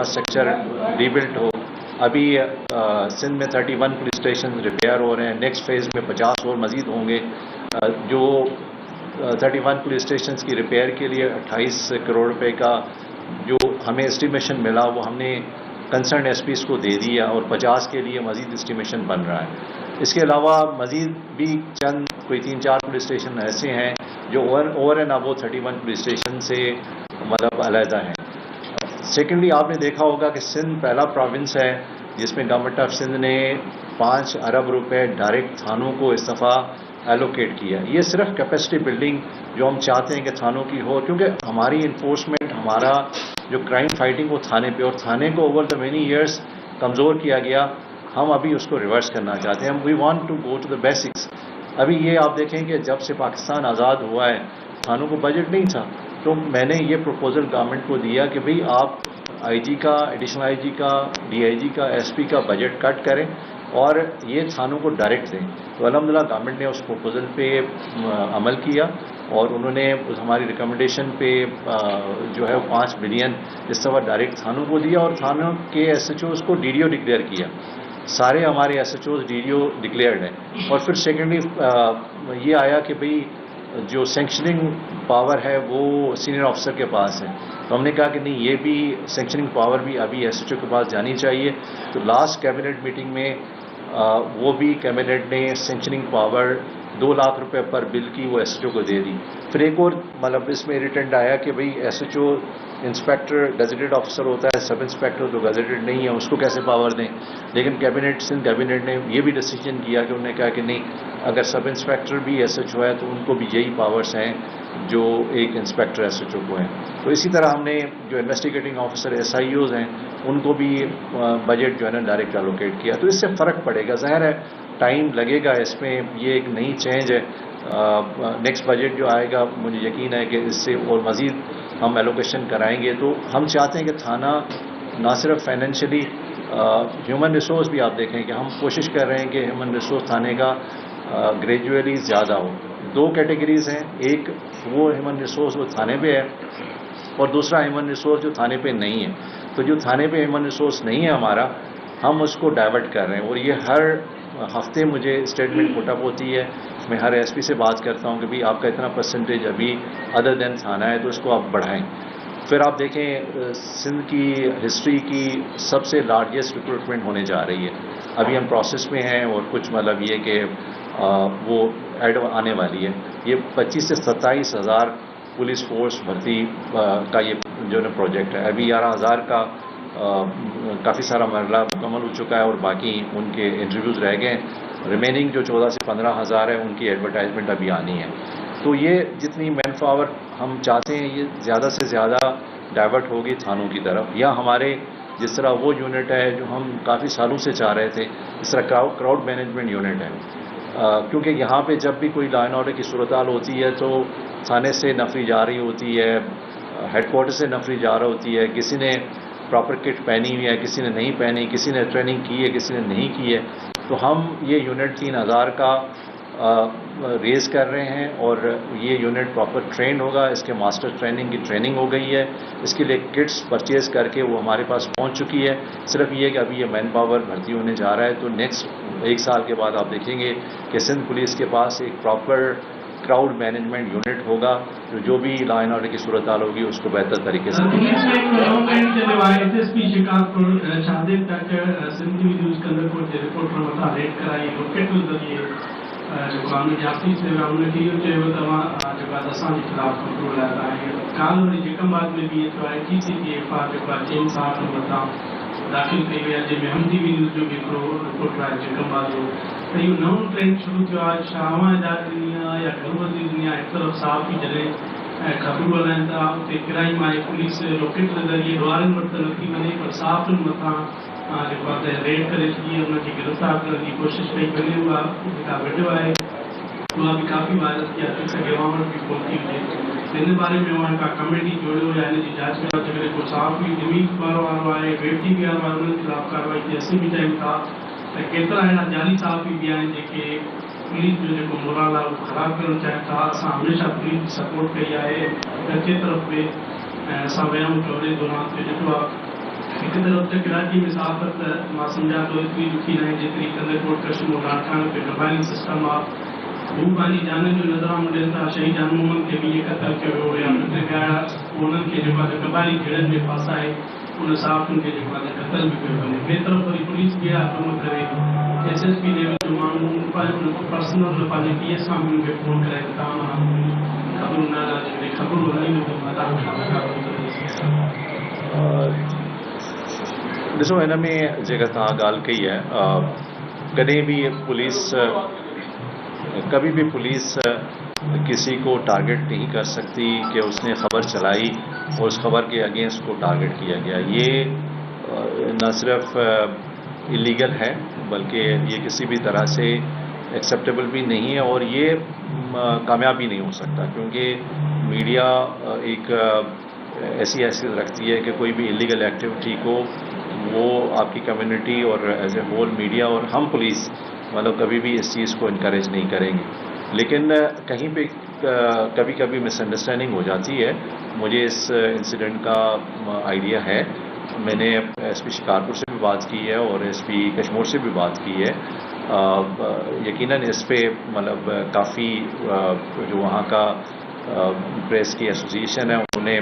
Structure rebuilt हो। अभी सिंध में 31 पुलिस स्टेशन रिपेयर हो रहे हैं, नेक्स्ट फेज़ में 50 और मज़ीद होंगे। जो 31 पुलिस स्टेशन की रिपेयर के लिए 28 करोड़ रुपए का जो हमें एस्टिमेशन मिला वो हमने कंसर्न एसपीज़ को दे दिया और 50 के लिए मज़ीद एस्टिमेशन बन रहा है। इसके अलावा मज़ीद भी चंद कोई 3-4 पुलिस स्टेशन ऐसे हैं जो over and above 31 police station से मतलब अलहदा हैं। सेकेंडली, आपने देखा होगा कि सिंध पहला प्रोविंस है जिसमें गवर्नमेंट ऑफ सिंध ने 5 अरब रुपए डायरेक्ट थानों को इस दफ़ा एलोकेट किया। ये सिर्फ कैपेसिटी बिल्डिंग जो हम चाहते हैं कि थानों की हो, क्योंकि हमारी इन्फोर्समेंट, हमारा जो क्राइम फाइटिंग वो थाने पे, और थाने को ओवर द मेनी ईयर्स कमज़ोर किया गया। हम अभी उसको रिवर्स करना चाहते हैं। We want to go to the basics. अभी ये आप देखें कि जब से पाकिस्तान आज़ाद हुआ है थानों को बजट नहीं था, तो मैंने ये प्रपोजल गवर्नमेंट को दिया कि भाई आप आईजी का, एडिशनल आईजी का, डीआईजी का, एसपी का बजट कट करें और ये थानों को डायरेक्ट दें। तो अल्हम्दुलिल्लाह गवर्नमेंट ने उस प्रपोजल पे अमल किया और उन्होंने हमारी रिकमेंडेशन पे जो है 5 बिलियन इस दफ़ा डायरेक्ट थानों को दिया और थानों के एसएचओज़ को डीडीओ डिक्लेयर किया। सारे हमारे एसएचओज़ डीडीओ डिक्लेयर्ड हैं। और फिर सेकेंडली ये आया कि भाई जो सेंक्शनिंग पावर है वो सीनियर ऑफिसर के पास है, तो हमने कहा कि नहीं, ये भी सेंक्शनिंग पावर भी अभी एसएचओ के पास जानी चाहिए। तो लास्ट कैबिनेट मीटिंग में वो भी कैबिनेट ने सेंक्शनिंग पावर 2 लाख रुपए पर बिल की वो एसएचओ को दे दी। फिर एक और मतलब इसमें इरिटेंट आया कि भाई एसएचओ इंस्पेक्टर गजेटेड ऑफिसर होता है, सब इंस्पेक्टर तो गजेटेड नहीं है, उसको कैसे पावर दें। लेकिन सिंध कैबिनेट ने ये भी डिसीजन किया कि उन्होंने कहा कि नहीं, अगर सब इंस्पेक्टर भी एसएचओ है तो उनको भी यही पावर्स हैं जो एक इंस्पेक्टर एसएचओ को हैं। तो इसी तरह हमने जो इन्वेस्टिगेटिंग ऑफिसर एसआईओज हैं उनको भी बजट जो है ना डायरेक्ट एलोकेट किया। तो इससे फ़र्क पड़ेगा, ज़ाहिर है टाइम लगेगा इसमें, ये एक नई चेंज है। नेक्स्ट बजट जो आएगा मुझे यकीन है कि इससे और मज़ीद हम एलोकेशन कराएंगे। तो हम चाहते हैं कि थाना ना सिर्फ फाइनेंशियली, ह्यूमन रिसोर्स भी आप देखें कि हम कोशिश कर रहे हैं कि ह्यूमन रिसोर्स थाने का ग्रेजुअली ज़्यादा हो। 2 कैटेगरीज़ हैं, एक वो ह्यूमन रिसोर्स वो थाने पे है और दूसरा ह्यूमन रिसोर्स जो थाने पे नहीं है। तो जो थाने पे ह्यूमन रिसोर्स नहीं है हमारा, हम उसको डाइवर्ट कर रहे हैं और ये हर हफ्ते मुझे स्टेटमेंट पुटअप होती है। मैं हर एसपी से बात करता हूँ कि भाई आपका इतना परसेंटेज अभी अदर देन थाना है तो इसको आप बढ़ाएं। फिर आप देखें सिंध की हिस्ट्री की सबसे लार्जेस्ट रिक्रूटमेंट होने जा रही है। अभी हम प्रोसेस में हैं और कुछ मतलब ये कि वो ऐड आने वाली है। ये 25 से 27 हज़ार पुलिस फोर्स भर्ती का ये जो है प्रोजेक्ट है। अभी 11,000 का काफ़ी सारा मरला मुकम्मल हो चुका है और बाकी उनके इंटरव्यूज़ रह गए। रिमेनिंग जो 14 से 15 हज़ार है उनकी एडवर्टाइजमेंट अभी आनी है। तो ये जितनी मैन पावर हम चाहते हैं ये ज़्यादा से ज़्यादा डाइवर्ट होगी थानों की तरफ, या हमारे जिस तरह वो यूनिट है जो हम काफ़ी सालों से चाह रहे थे, इस तरह क्राउड मैनेजमेंट यूनिट है। क्योंकि यहाँ पे जब भी कोई लॉ एंड ऑर्डर की सूरत हाल होती है तो थाने से नफरी जा रही होती है, हेडक्वार्टर से नफरी जा रही होती है, किसी ने प्रॉपर किट पहनी हुई है, किसी ने नहीं पहनी, किसी ने ट्रेनिंग की है, किसी ने नहीं की है। तो हम ये यूनिट 3000 का रेज कर रहे हैं और ये यूनिट प्रॉपर ट्रेन होगा। इसके मास्टर ट्रेनिंग की ट्रेनिंग हो गई है, इसके लिए किट्स परचेज करके वो हमारे पास पहुंच चुकी है। सिर्फ ये कि अभी ये मैन पावर भर्ती होने जा रहा है। तो नेक्स्ट 1 साल के बाद आप देखेंगे कि सिंध पुलिस के पास एक प्रॉपर क्राउड मैनेजमेंट यूनिट होगा जो भी लॉ एंड ऑर्डर की सूरत हाल होगी उसको बेहतर तरीके से कानूनी जाती से उनखे इहो चयो तव्हां जेको आहे असांजे ख़िलाफ़ कंट्रोल आहे। काल वरी जेकमबाद में भी एतिरो आहे TCPFR जेको आहे 3 साल मथां दाख़िल कई वई आहे, जंहिंमें हमदीवी न्यूज़ जो भी हिकिड़ो रिपोर्ट आहे जेकमबाद जो। त इहो नओं ट्रेंड शुरू थियो आहे, शाहवा हिदायत ॾिनी आहे या घरबंदी ॾिनी आहे। हिकु तरफ़ साफ़ ई जॾहिं ख़बरूं हलाइनि था उते क्राइम आहे, पुलिस रॉकेट जे ज़रिए ॿारनि वटि त नथी वञे पर साफ़ मथां जेको आहे रेड करे छॾी आहे, उनखे गिरफ़्तार करण जी कोशिशि कई वञे। उहा जेका वीडियो आहे उहा बि काफ़ी वायरल थी आहे, थी सघे वहाँ वटि बि पहुची वञे। हिन बारे में उहा का कमेटी जोड़ियो या हिन जी जांच कयो जेकॾहिं को साफ़ ई ज़मीन वारो आहे, वेठी बि आहे, उन्हनि ख़िलाफ़ कार्रवाई थी। असीं बि चाहियूं था त केतिरा अहिड़ा जाली साफ़ी बि आहिनि जेके पुलिस जो जेको मोराल आहे उहो ख़राबु करणु चाहिनि था। असां हमेशह पुलिस जी सपोर्ट कई आहे। अचे तरफ़ में असां विया आहियूं 14 दौरान ते ॾिठो आहे ایک طرف تے کراچی میں صحافت ما سمجھا تو اتنی دکھی رہے جتنی کندر کوٹ کشم و ڈاکان پہ قبائلی سسٹم آپ وہ پانی جانے جو نظر آمدے تھا شہید جان محمد کے بھی یہ قتل کے ہوئے اپنے گیا انہوں کے جو بعد قبائلی جڑن میں پاسا ہے انہوں صاحب ان کے جو بعد قتل بھی پہ بنے بے طرف پر پولیس گیا حکومت کرے ایس ایس پی لیول جو معلوم پر ان کو پرسنل پانے پی ایس ہم ان کے فون کرے تو تمام خبر نہ جو خبر نہیں میں تو پتا ॾिसो हिन में जेका तव्हां ॻाल्हि कई आहे कॾहिं भी पुलिस कभी भी पुलिस किसी को टारगेट नहीं कर सकती कि उसने खबर चलाई और उस खबर के अगेंस्ट को टारगेट किया गया। ये न सिर्फ इलीगल है बल्कि ये किसी भी तरह से एक्सेप्टेबल भी नहीं है और ये कामयाब भी नहीं हो सकता, क्योंकि मीडिया एक ऐसी हैसियत रखती है कि कोई भी इलीगल एक्टिविटी को वो आपकी कम्युनिटी और एज ए होल मीडिया और हम पुलिस मतलब कभी भी इस चीज़ को इनकरेज नहीं करेंगे। लेकिन कहीं पे कभी कभी मिसअंडरस्टैंडिंग हो जाती है। मुझे इस इंसिडेंट का आइडिया है, मैंने एसपी शिकारपुर से भी बात की है और एसपी कश्मीर से भी बात की है। यकीनन इस पे मतलब काफ़ी जो वहाँ का प्रेस की एसोसिएशन है उन्होंने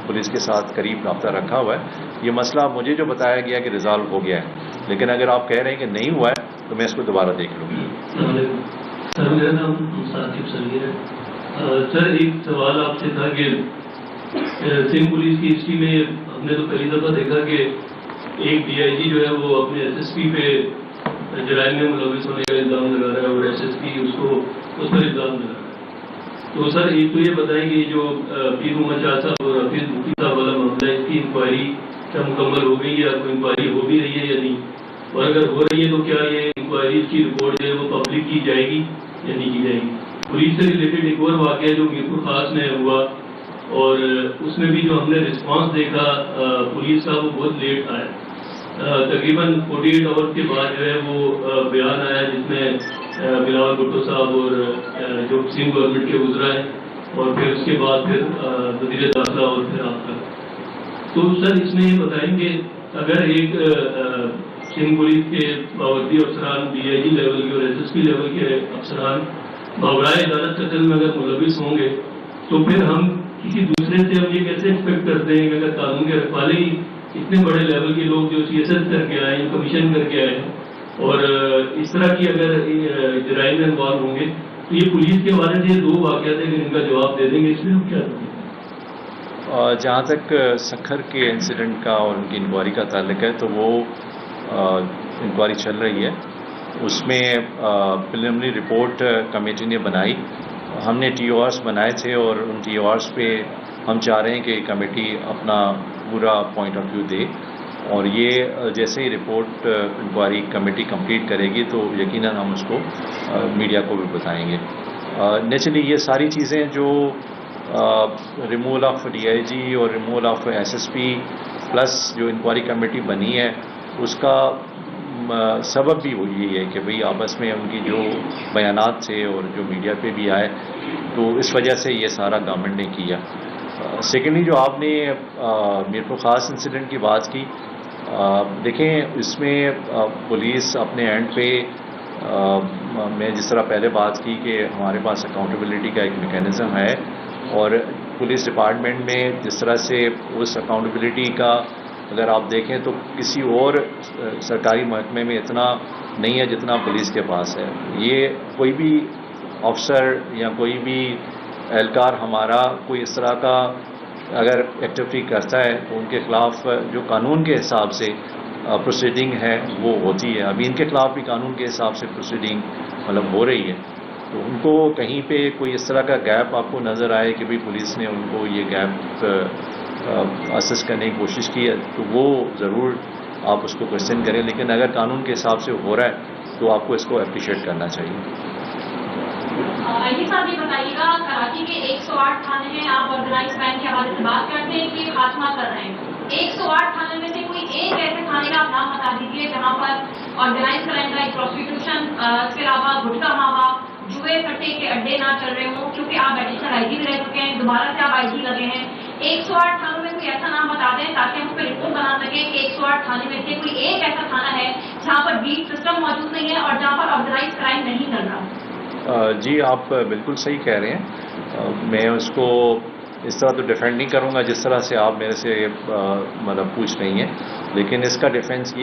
पुलिस के साथ करीब रब्ता रखा हुआ है। ये मसला मुझे जो बताया गया कि रिजॉल्व हो गया है, लेकिन अगर आप कह रहे हैं कि नहीं हुआ है तो मैं इसको दोबारा देख लूँगी। सर मेरा नाम साकिब सलीर है। सर एक सवाल आपसे था कि सिंध पुलिस की हिस्ट्री में हमने तो पहली दफ़ा देखा कि एक डीआईजी जो है वो अपने एसएसपी पे जराइम में मुलविस होने का इल्ज़ाम लगा रहा है और एसएसपी उसको उस पर इल्ज़ाम लगा रहा है। तो सर एक तो ये बताएंगे जो पीर मोहम्मद शाह साहब और हफीज मुफ्ती साहब वाला मामला, इसकी इंक्वायरी क्या मुकम्मल हो गई है या कोई इंक्वायरी हो भी रही है या नहीं, और अगर हो रही है तो क्या ये इंक्वायरी की रिपोर्ट जो है वो पब्लिक की जाएगी या नहीं की जाएगी। पुलिस से रिलेटेड एक और वाक़या जो मीरपुर खास में हुआ और उसमें भी जो हमने रिस्पांस देखा पुलिस का वो बहुत लेट आया, तकरीबन 48 आवर्स के बाद जो है वो बयान आया जिसमें बिलावल भुट्टो साहब और जो सिंध गवर्नमेंट के गुजरा है और फिर उसके बाद फिर वज़ीर दाखिला और फिर आपका। तो सर इसमें ये बताएंगे अगर एक सिंध पुलिस के बावर्दी अफसरान डीआईजी लेवल के और एसएसपी लेवल के अफसरान मावराए अदालत कत्ल में अगर मुलविस होंगे तो फिर हम किसी दूसरे से हम ये कैसे एक्सपेक्ट करते हैं कि अगर कानून के रखवाले ही इतने बड़े लेवल के लोग जो सीएसएस करके आए कमीशन करके आए और इस तरह की अगर जराइम में इन्वॉल्व होंगे तो ये पुलिस के हवाले से दो वाक़यात हैं, इनका जवाब दे देंगे, इसमें हम क्या करेंगे। जहाँ तक सखर के इंसिडेंट का और उनकी इंक्वायरी का ताल्लुक है तो वो इंक्वायरी चल रही है। उसमें प्रिलिमिनरी रिपोर्ट कमेटी ने बनाई, हमने टीओआर्स बनाए थे और उन टीओआर्स पे हम चाह रहे हैं कि कमेटी अपना पूरा पॉइंट ऑफ व्यू दे और ये जैसे ही रिपोर्ट इंक्वायरी कमेटी कंप्लीट करेगी तो यकीनन हम उसको मीडिया को भी बताएंगे। नेचुरली ये सारी चीज़ें जो रिमूवल ऑफ डीआईजी और रिमूवल ऑफ एसएसपी प्लस जो इंक्वायरी कमेटी बनी है उसका सबब भी यही है कि भाई आपस में उनकी जो बयानात थे और जो मीडिया पे भी आए तो इस वजह से ये सारा गवर्नमेंट ने किया। सेकेंडली जो आपने मीरपुर खास इंसिडेंट की बात की, देखें इसमें पुलिस अपने एंड पे मैं जिस तरह पहले बात की कि हमारे पास अकाउंटेबिलिटी का एक मेकैनिज़्म है और पुलिस डिपार्टमेंट में जिस तरह से उस अकाउंटेबिलिटी का अगर आप देखें तो किसी और सरकारी महकमे में इतना नहीं है जितना पुलिस के पास है। ये कोई भी अफसर या कोई भी एहलकार हमारा कोई इस तरह का अगर एक्टिविटी करता है तो उनके ख़िलाफ़ जो कानून के हिसाब से प्रोसीडिंग है वो होती है। अभी इनके ख़िलाफ़ भी कानून के हिसाब से प्रोसीडिंग मतलब हो रही है, तो उनको कहीं पे कोई इस तरह का गैप आपको नज़र आए कि भाई पुलिस ने उनको ये गैप असेस करने की कोशिश की है तो वो ज़रूर आप उसको क्वेश्चन करें, लेकिन अगर कानून के हिसाब से हो रहा है तो आपको इसको अप्रिशिएट करना चाहिए। आईजी साहब ये बताइएगा, कराची के 108 थाने हैं, आप ऑर्गेनाइज क्राइम के हवाले से बात करते हैं कि खात्मा कर रहे हैं, 108 थाने में से कोई एक ऐसे थाने का आप नाम बता दीजिए जहां पर ऑर्गेनाइज क्राइम का प्रोस्टिट्यूशन इसके अलावा गुटखा मावा जुए सट्टे के अड्डे ना चल रहे हों, क्योंकि आप एडिशनल आईजी भी रह चुके हैं, दोबारा से आप आईजी लगे हैं, 108 थानों में कोई ऐसा नाम बता दें ताकि हम उस पर रिपोर्ट बना सकें कि 108 थाने में से कोई एक ऐसा थाना है जहाँ पर बीट सिस्टम मौजूद नहीं है और जहाँ पर ऑर्गेनाइज क्राइम नहीं चल रहा। जी आप बिल्कुल सही कह रहे हैं। मैं उसको इस तरह तो डिफेंड नहीं करूंगा जिस तरह से आप मेरे से मतलब पूछ रही हैं, लेकिन इसका डिफेंस ये